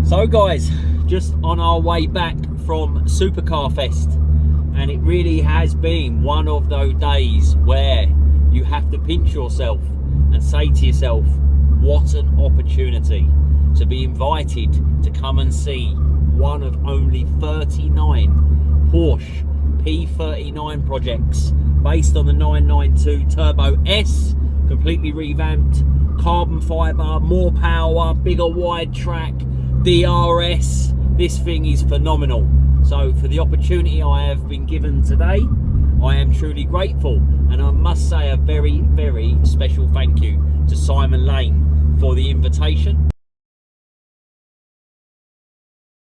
So guys, just on our way back from Supercar Fest, and it really has been one of those days where you have to pinch yourself and say to yourself, what an opportunity to be invited to come and see one of only 39 Porsche P39 projects based on the 992 Turbo S, completely revamped, carbon fibre, more power, bigger wide track, DRS. This thing is phenomenal. So for the opportunity I have been given today, I am truly grateful, and I must say a very, very special thank you to Simon Lane for the invitation,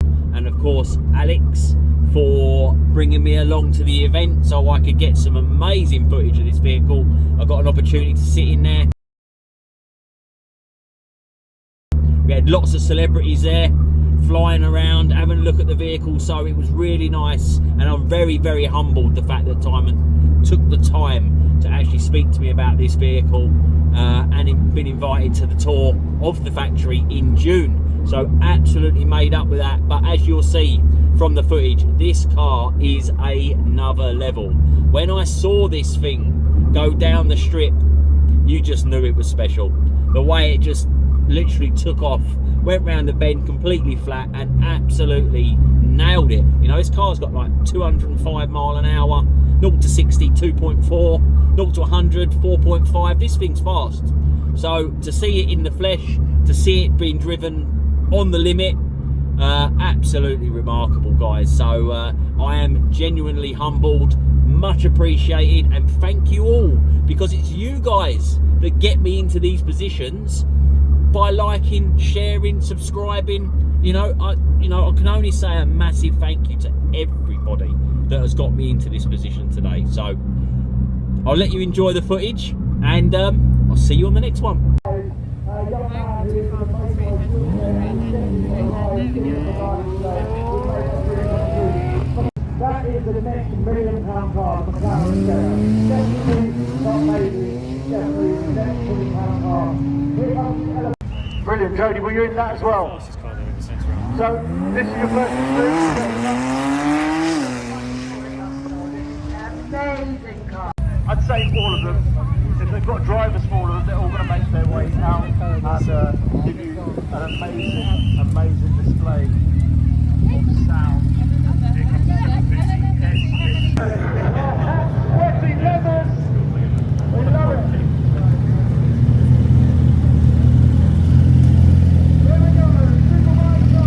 and of course Alex for bringing me along to the event so I could get some amazing footage of this vehicle. I got an opportunity to sit in there. We had lots of celebrities there flying around, having a look at the vehicle, so it was really nice, and I'm very, very humbled the fact that Simon took the time to actually speak to me about this vehicle, and been invited to the tour of the factory in June. So absolutely made up with that. But as you'll see from the footage, this car is another level. When I saw this thing go down the strip, you just knew it was special. The way it just literally took off, went round the bend completely flat, and absolutely nailed it. You know, this car's got like 205 mile an hour, 0 to 60 2.4, 0 to 100 4.5. This thing's fast. So to see it in the flesh, to see it being driven on the limit, absolutely remarkable, guys. So I am genuinely humbled, much appreciated, and thank you all, because it's you guys that get me into these positions by liking, sharing, subscribing. I can only say a massive thank you to everybody that has got me into this position today. So I'll let you enjoy the footage, and I'll see you on the next one. That is the next £1 million car, the McLaren Stella. Definitely not maybe, definitely the next £1 million car. Here comes the brilliant, Jody, were you in that as well? So, this is your first experience? Amazing car. I'd say all of them. If they've got drivers for all of them, they're all going to make their way out and give you an amazing display of sound. Sweaty leathers, we love it. There we go, Supercar, go!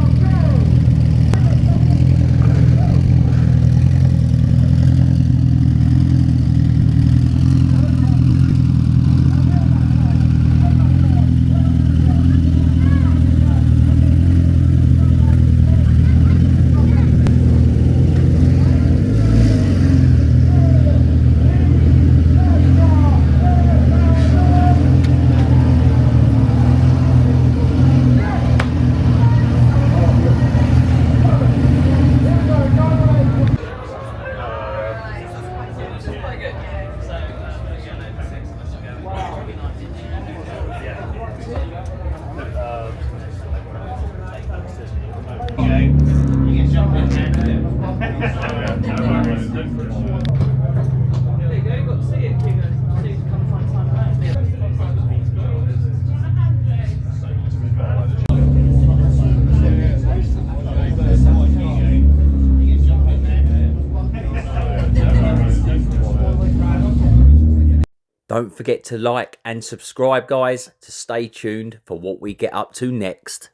Don't forget to like and subscribe, guys, to stay tuned for what we get up to next.